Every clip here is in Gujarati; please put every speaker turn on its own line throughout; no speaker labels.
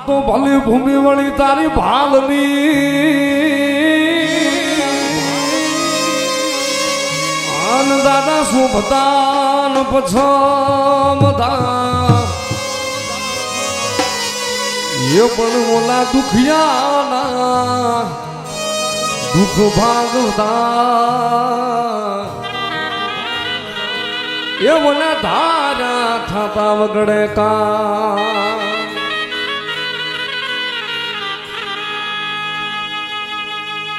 તો ભલી ભૂમિ વળી તારી ભાલની આન દાદા શોભતાન પછમતા એ પણ ઓલા દુખિયાના દુઃખ ભાગતા એ ઓલા ધારા થતા વગડે કા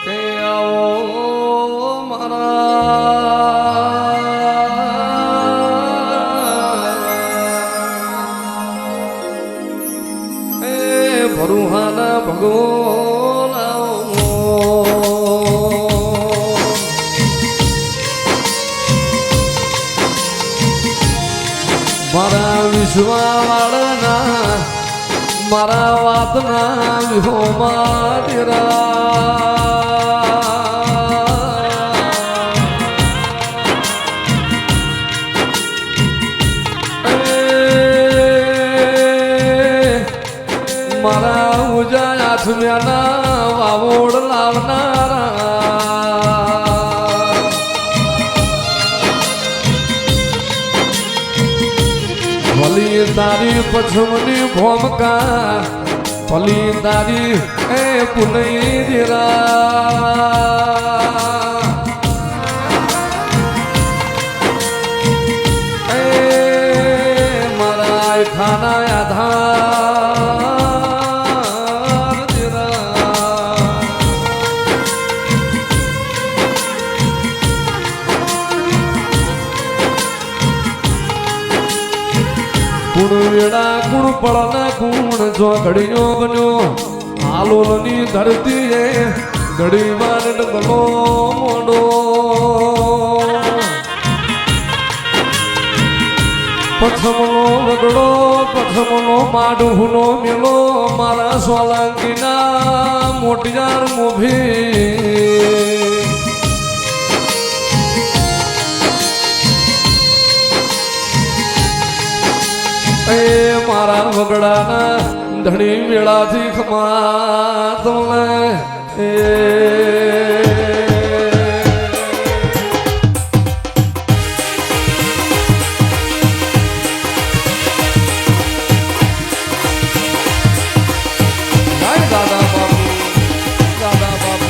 કે આવો મારા એ ભરુહાના ભગોના મારા વિશ્વાવાળના મારા વાતના વિહોમાં ડેરા મારા ઉજા આથમ્યાના વાવોડ લાવનારા ભલી તારી પછમની ભોમકા ભલી તારી એ પુનઈ દેરા એ મારા ખાના આધાર દેરા ગુણ વેળા ગુણ પડના ગુણ જો ઘડીઓ બન્યો હાલોલની ધરતી એ ઘડી માર ડગલો મોડો પછમનો વગડો પછમનો માડુનો મેલો મારા સોલંકીના મોટિયાર મોભી એ મારા વગડાના ધણી વેળાથી ખમા તમને એ દાદા બાપુ દાદા બાપુ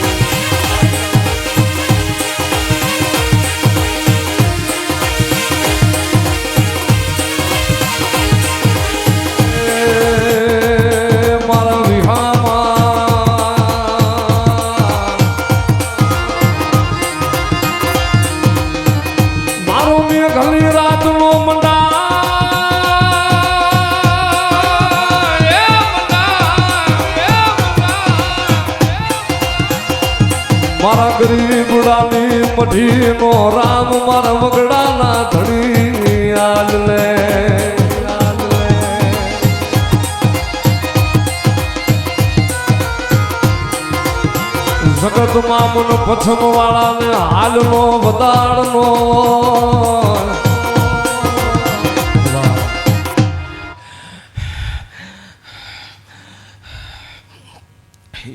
મારા ગરીબડાની મઢીનો રામ મારા વગડાના ધણી આજ લે જગતમાં મન પછમ વાળાને હાલનો વધારનો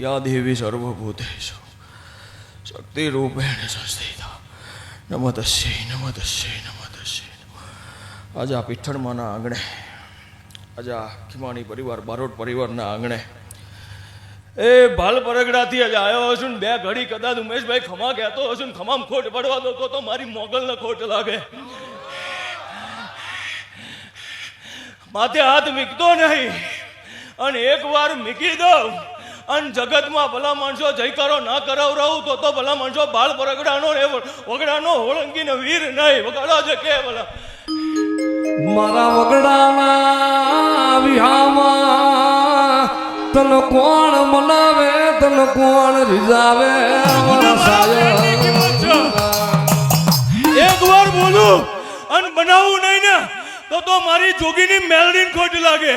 યા દેવી સર્વભૂતેષુ શક્તિ રૂપેણ સંસ્થિતા નમઃ તસ્યૈ નમઃ તસ્યૈ નમઃ તસ્યૈ. આજે આ પીઠળમાંના આંગણે આજે આ ખીમાણી પરિવાર બારોટ પરિવારના આંગણે એ ભાલ પરગડાથી આજે આવ્યો હશું ને બે ઘડી કદાચ ઉમેશભાઈ ખમા કહેતો હશું ને ખમામ ખોટ પડવા દો તો મારી મોગલને ખોટ લાગે. માથે હાથ મીકતો નહીં અને એક વાર મીકી દઉં અને જગતમાં ભલા માણસો જયકારો ના કરાવરાવું તો ભલા માણસો બાળ પરગડાનો વગડાનો હોળંગીને વીર નહીં વગાડો છે કે ભલા મારા વગડાના વિહામાં તન કોણ મનાવે તન કોણ રીઝાવે
એક વાર બોલું અને બનાવવું નહીં ને તો મારી જોગીની મેલડીને ખોટ લાગે.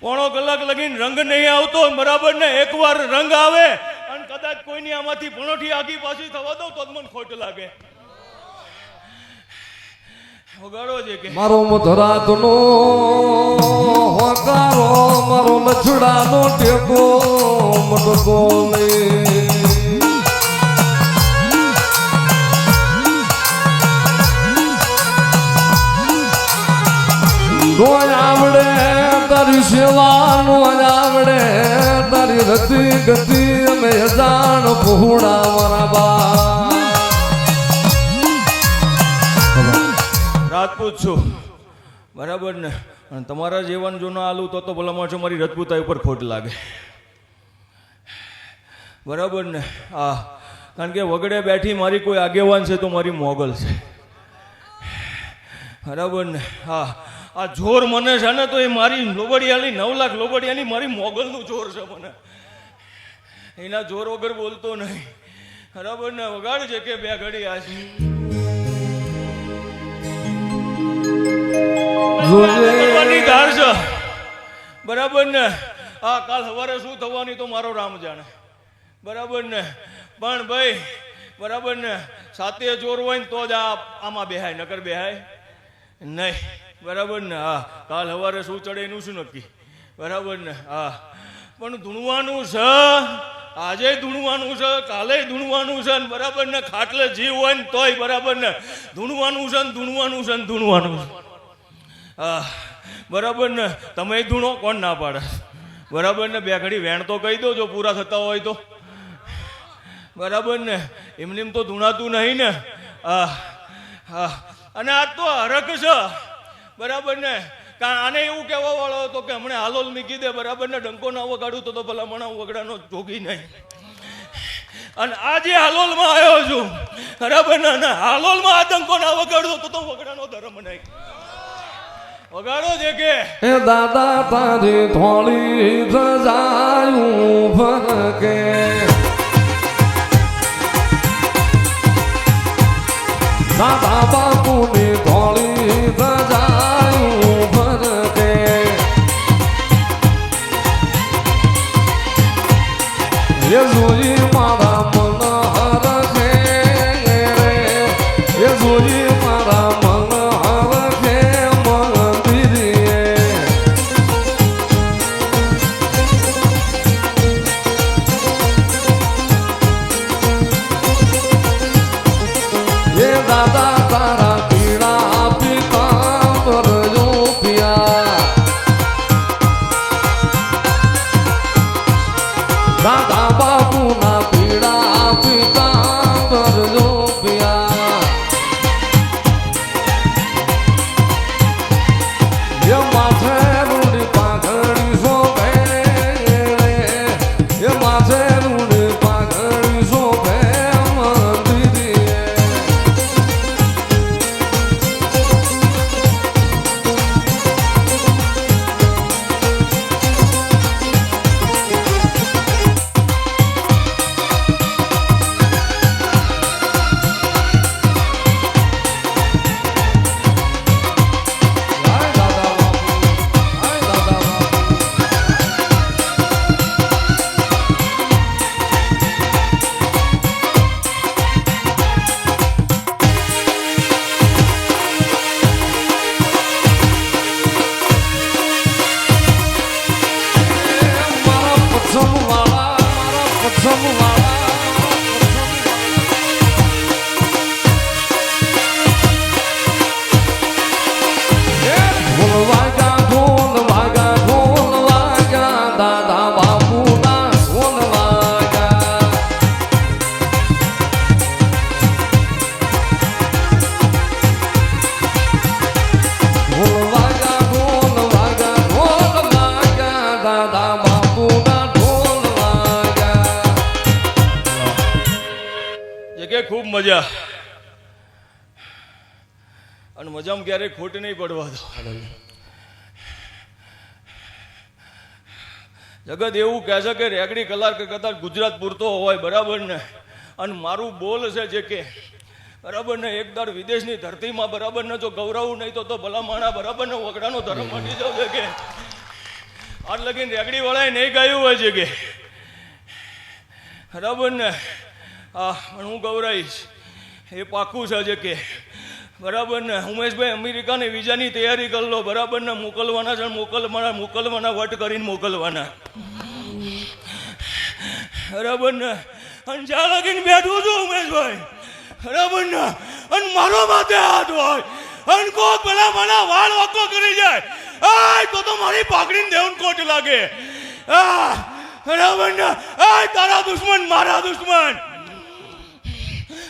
પોણો કલાક લગીને રંગ નહીં આવતો બરાબર ને એકવાર રંગ આવે અને કદાચ કોઈની આમાંથી ભણોઠી આગી પાછી થવા દો તો મને ખોટ લાગે. વગાડો છે કે
મારો મધરાતનો હોકારો
બછડાનો ટેકો મટકો નહીં. નોય આવડે તારી સેવા, નોય આવડે તારી રતિ ગતિ, અમે જાણ પહોળા મારા બા.
રાજપૂત છું બરાબર ને, અને તમારા જેવાન જો ના આલું તો ભલામણ છે મારી રજપૂતાઈ ઉપર ખોટ લાગે બરાબર ને. હા, કારણ કે વગડે બેઠી મારી કોઈ આગેવાન છે તો મારી મોગલ છે બરાબર ને. હા, આ જોર મને છે ને તો એ મારી લોબડિયાની 9 લાખ લોબડિયાની મારી મોગલનું જોર છે મને. એના જોર વગર બોલતો નહીં બરાબર ને. વગાડ છે કે બે ઘડી આ છે કરવાની ધાર છે બરાબર ને. હા, કાલ સવારે શું થવાની તો મારો રામ જાણે બરાબર ને. પણ ભાઈ બરાબર ને, સાથે જોર હોય ને તો જ આમાં બેહાય, નકર બેહાય નહીં બરાબર ને. હા, કાલ સવારે શું ચડે એનું શું નક્કી બરાબર ને. હા, પણ ધૂણવાનું છે, આજે ધૂણવાનું છે, કાલે ધૂણવાનું છે બરાબર ને. ખાટલે જીવ હોય ને તોય બરાબર ને ધૂણવાનું છે ને ધૂણવાનું છે ને ધૂણવાનું છે. હા બરાબર ને. તમે ધૂણો, કોણ ના પાડે બરાબર ને. બે ઘડી વેણ તો કહી દો જો પૂરા થતા હોય તો બરાબર ને. એમને એમ તો ધૂણાતું નહીં ને. હા હા, અને આ તો હરખ છે બરાબર ને. આને એવું કહેવા વાળો હતો કે હમણે હાલોલ મૂકી દે બરાબર ને, ડંકો ના વગાડું તો ભલામણ વગડાનો જોગી નહીં. અને આજે હાલોલમાં આવ્યો છું બરાબર ને, હાલોલમાં આ ડંકો ના વગાડું તો વગડાનો ધર્મ નહીં. વગાડો છે કે
એ દાદા તારી થોડી સજાયું ફરકે, દાદા બાપુની થોડી સજાયું ફરકે. એ જોઈ મારા મન હરખે રે, એ જોઈ મારા મન હરખે મંદિરે. એ દાદા તારા પીળા પિતાંબર જો પિયા, દાદા બાપુના પીળા પિતાંબર જો પિયા. એ માથે રૂડી પાઘડી શોભે રે, એ માથે રૂડી પાઘડી શોભે મંદિરે.
ખૂબ મજા, અને મજામાં ક્યારેય ખોટ નહીં પડવા દો. જગત એવું કહે છે કે રેગડી કલાક કદાચ ગુજરાત પૂરતો હોય બરાબર ને, અને મારું બોલ છે જે કે બરાબર ને એક દાડ વિદેશની ધરતીમાં બરાબર ને જો ગૌરવ નહીં તો ભલા માણા બરાબર ને વગડાનો ધર્મ મટી જાવ છે કે આજ લગીને રેગડી વાળાએ નહીં ગાયું હોય છે કે બરાબર ને. હા, પણ હું ગૌરાઈશ એ પાકું છે જે કે બરાબર ને ઉમેશભાઈ અમેરિકાની વિઝાની તૈયારી કરી લો બરાબર ને મોકલવાના છે મોકલવાના વટ કરીને મોકલવાના બરાબર ને અને જ્યાં લગીને બેઠું છું ઉમેશભાઈ બરાબર ને અને મારો માથે હાથ હોય અને કોઈ પેલા મને વાળ વાકો કરી જાય તો મારી પાકડીને દેવન કોટ લાગે બરાબર ને તારા દુશ્મન મારા દુશ્મન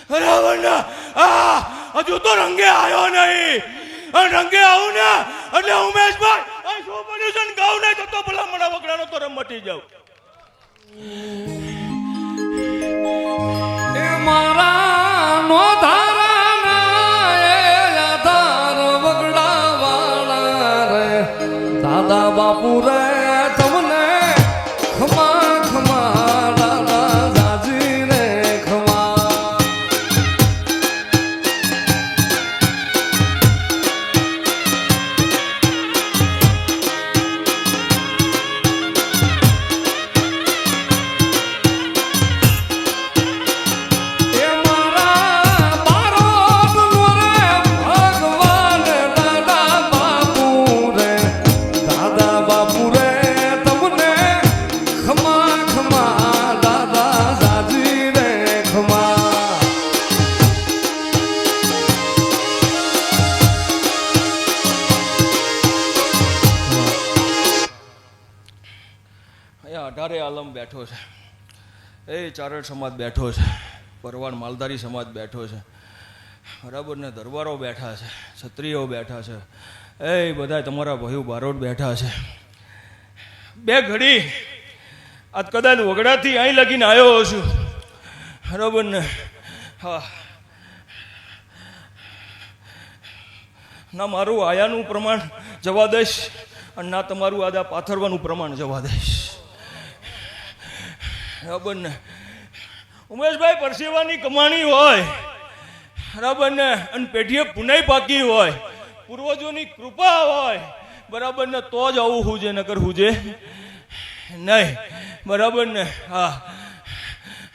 બરાબર ને હજુ તો રંગે આવ્યો નહીં અને રંગે આવું ને એટલે ઉમેશભાઈ શું બન્યું છે ગાવ નહીં થતો ભલા મને વગડાનો તો મટી જાવ
એ મારા નો ધારાના એ આધાર વગડાવાળા રે દાદા બાપુ રે તમને ખમા ખમા દાદા જાજી રે ખમા
અઢારે આલમ બેઠો છે એ ચારણ સમાજ બેઠો છે પરવાન માલધારી સમાજ બેઠો છે બરાબર ને દરબારો બેઠા છે ક્ષત્રિયો બેઠા છે એ બધા તમારા ભાઈઓ બારોટ બેઠા છે બે ઘડી આજ કદાચ વગડાથી અહીં લગીને આવ્યો છું બરાબર ને હા ના મારું આયાનું પ્રમાણ જવા દઈશ અને ના તમારું આદા પાથરવાનું પ્રમાણ જવા દઈશ બરાબર ને ઉમેશભાઈ પરસેવાની કમાણી હોય બરાબર ને અને પેઢીએ પુનાઈ પાકી હોય પૂર્વજોની કૃપા હોય બરાબર ને તો જ આવું હુજે નકર હુજે નહીં બરાબર ને હા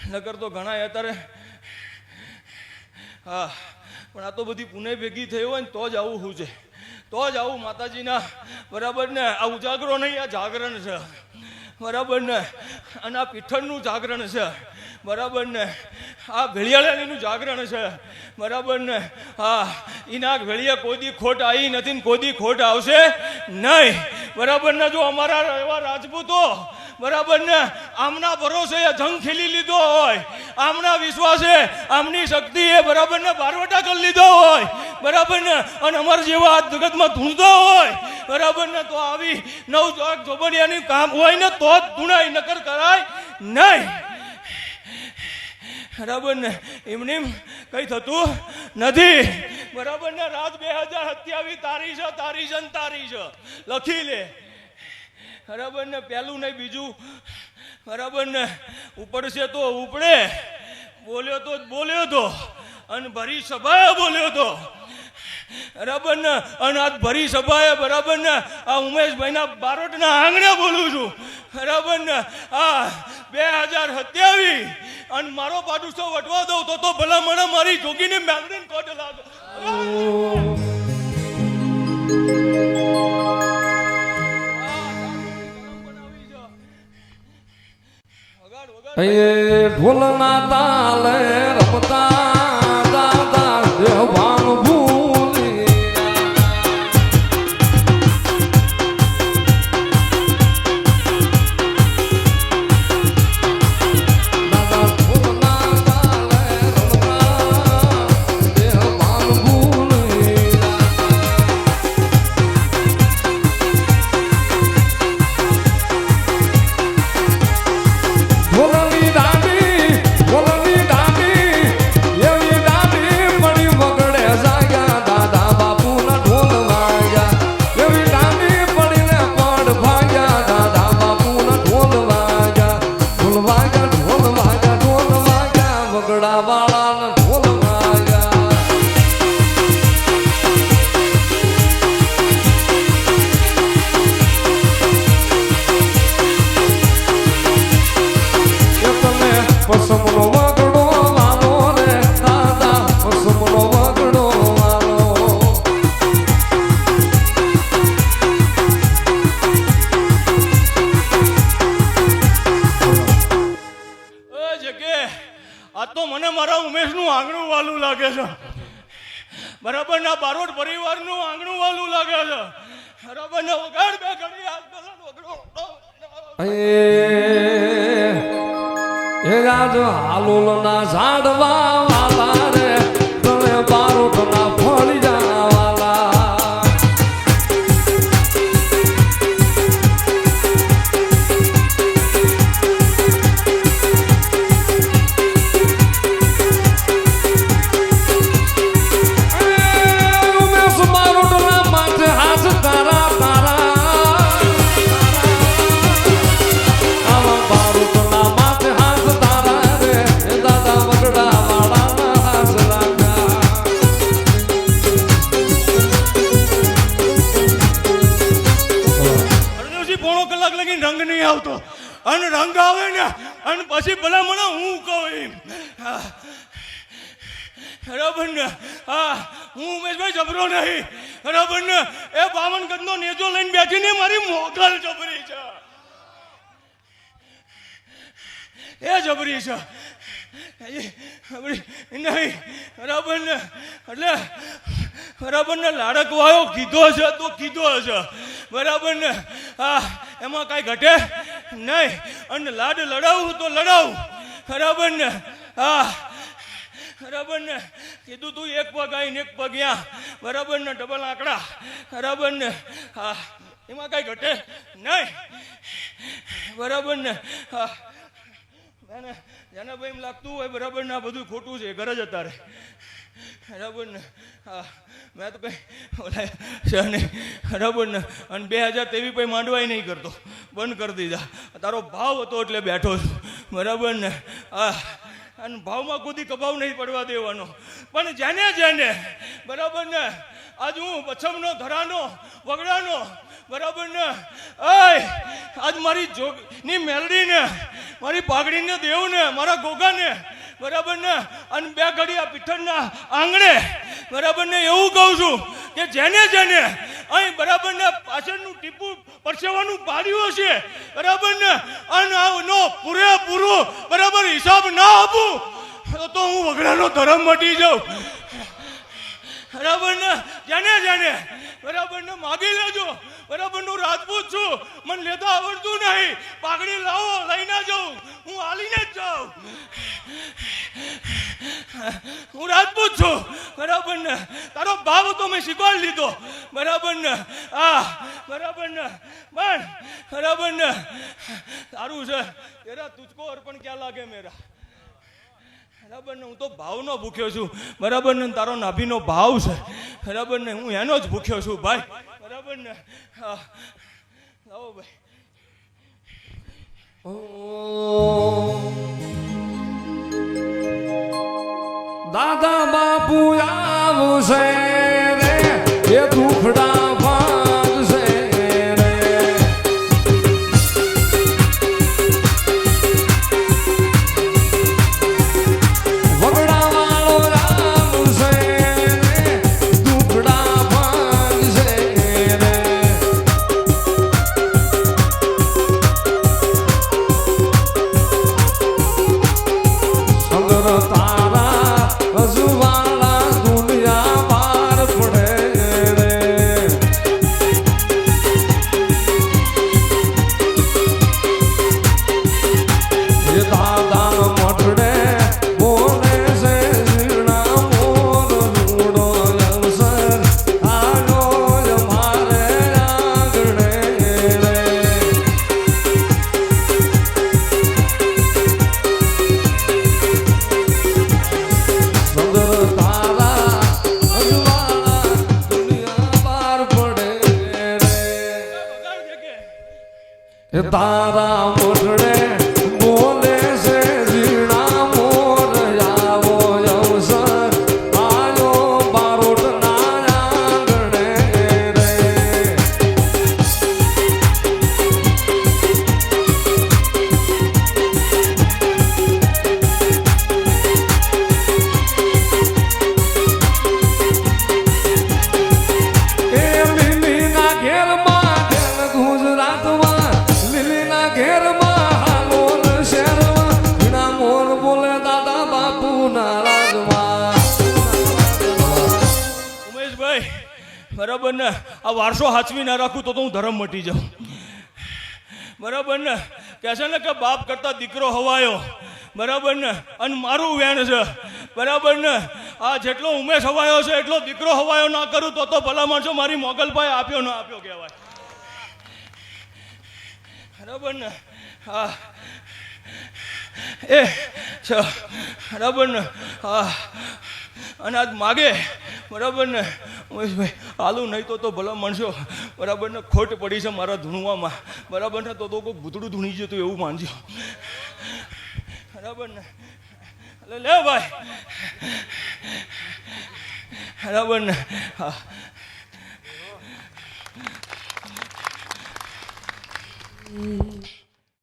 નકર તો ઘણા અત્યારે હા પણ આ તો બધી પુનાઈ ભેગી થઈ હોય ને તો જ આવું હુજે તો જ આવું માતાજીના બરાબર ને આ ઉજાગરો નહીં આ જાગરણ છે બરાબર ને અને આ પીઠળનું જાગરણ છે બરાબર ને આ ભેળિયાળાનું જાગરણ છે બરાબર ને હા એના ભેળિયા કોઈ દી ખોટ આવી નથી ને કોઈ દી ખોટ આવશે નહીં બરાબર ને જો અમારા એવા રાજપૂતો બરાબર ને આમના ભરોસે જંગ ખેલી લીધો હોય આમના વિશ્વાસે આમની શક્તિએ બરાબર ને બારવટા કરી લીધો હોય બરાબર ને અને અમારા જેવા જગતમાં ધૂણતો હોય બરાબર ને તો આવી નવ જોબડિયાની કામ હોય ને તો જ ધૂણાય નકર કરાય નહીં બરાબર ને એમને કઈ થતું નથી બરાબર ને રાત 2027 તારી છે લખી લે બરાબર ને પહેલું નહીં બીજું બરાબર ને ઉપડશે તો ઉપડે બોલ્યો તો અને ભરી સભાએ બોલ્યો તો બરાબર ને અને આજ ભરી સભાએ બરાબર ને આ ઉમેશભાઈના બારોટના આંગણે બોલું છું બરાબર ને આ 2027 અને મારો પાડુસો વટવા દઉં તો ભલા મને મારી જોગીને મેલડીને કોટ લાગો
ઢોલના તાલે રમતા દાદા દેવાન ભૂલી દાદા ઢોલના તાલે રમતા દેવાન ભૂલી ઢોલની દાંડી
મને મારા ઉમેશનું આંગણું વાલું લાગે છે. બરાબર ના બારોટ પરિવારનું આંગણું વાલું લાગે છે. બરાબર ને વગાડ બે ઘડી હાથ વગડો
એ ગાજો હાલુલના ઝાડવા વાલા રે તમે બારોટના ફળી જાવાલા. ઉમેશ બારોટના માથે હાથ તારા તારા આવા બારોટના માથે હાથ તારા રે એ દાદા વગડા વાળાના હાથ લાગા.
અડધોથી પોણો કલાક લગી રંગ નહીં આવતો અને રંગ આવે ને અને પછી ભલા મને હું કહું એમ. બરાબર ને હા હું ઉમેશભાઈ જબરો નહીં. બરાબર ને એ 52 ગજનો નેજો લઈને બેઠી ને મારી મોગલ જબરી છે. એ જબરી છે નહીં. બરાબર ને એટલે બરાબર ને લાડકવાયો કીધો છે તો કીધો છે. બરાબર ને હા એમાં કાંઈ ઘટે નહીં અને લાડ લડાવું તો લડાવું. બરાબર ને હા બરાબર ને કીધું તું એક પગ આવીને એક પગ ત્યાં. બરાબર ને ડબલ આંકડા. બરાબર ને હા એમાં કાંઈ ઘટે નહીં. બરાબર ને હા જેને ભાઈ એમ લાગતું હોય બરાબર ને આ બધું ખોટું છે ઘર જ અત્યારે. બરાબર ને હા મેં તો કંઈ ઓલા છે નહીં. બરાબર ને અને 2023 પછી માંડવાય નહીં કરતો બંધ કરી દીધા. તારો ભાવ હતો એટલે બેઠો છું. બરાબર ને હા અને ભાવમાં કોઈ કભાવ નહીં પડવા દેવાનો. પણ જેને જેને બરાબર ને આજ હું પછમનો ધરાનો વગડાનો બરાબર ને આજ મારી જોગની મેલડીને મારી પાઘડીને દેવને મારા ગોગાને બરાબર ને અને બે ઘડી આ પીઠળના આંગણે બરાબર ને એવું કહું છું કે જેને જેને અહીં બરાબર ને પાછળનું ટીપું પરસેવાનું પાડ્યું હશે બરાબર ને અને આનો પૂરેપૂરો બરાબર હિસાબ ના આપું તો હું વગડાનો ધર્મ મટી જાઉં. બરાબર ને જેને જેને બરાબર ને માગી લેજો. બરાબર નું રાજપૂત છું મને લેતા આવડતું નહીં. પાઘડી લાવો લઈને જાઉં હું હાલીને જ જાઉં. હું રાજપૂત છું. બરાબર ને તારો ભાવ તો મેં શીખવાડી લીધો. બરાબર ને હા બરાબર ને પણ બરાબર ને સારું છે તેરા તુજકો અર્પણ ક્યાં લાગે મેરા. બરાબર ને હું તો ભાવનો ભૂખ્યો છું. બરાબર ને તારો નાભીનો ભાવ છે. બરાબર ને હું એનો જ ભૂખ્યો છું ભાઈ. બરાબર ને હા લાવો ભાઈ.
દાદા બાપુ આવશે રે એ દુખડા ભાગશે રે. વગડા વાળો આવશે રે દુખડા ભાગશે રે. સંગર તારા રજવાડા દુનિયા બાર પડે રે. એ દાદા મઠડે બોલે છે ઝીણા મોર રૂડો અવસર આવ્યો મારે આંગણે રે. સંગર તારા અજવાળા દુનિયા બાર પડે રે. એ તારા મોઢડે બોલે છે ઝીણા મોર આવો અવસર આયો બારોટના આંગણે રે. એ લીલીના ઘેરમાં ગુજરાતમાં લીલીના ઘેરમાં હાલો
બરાબર ને આ વારસો હાચવી ના રાખું તો હું ધર્મ મટી જાઉં. બરાબર ને કહે છે ને કે બાપ કરતા દીકરો હવાયો. બરાબર ને અને મારું વેણ છે. બરાબર ને આ જેટલો ઉમેશ હવાયો છે એટલો દીકરો હવાયો ના કરું તો ભલા માણસો મારી મોગલભાઈ આપ્યો ના આપ્યો કહેવાય. બરાબર ને હા એ બરાબર ને હા અને આજ માગે. બરાબર ને ઉમેશભાઈ આલું નહીં તો ભલા માણસો બરાબર ને ખોટ પડી છે મારા ધૂણવામાં. બરાબર ને તો કોઈ ભૂતડું ધૂણી જતું એવું માનજો. બરાબર ને લે ભાઈ. બરાબર ને હા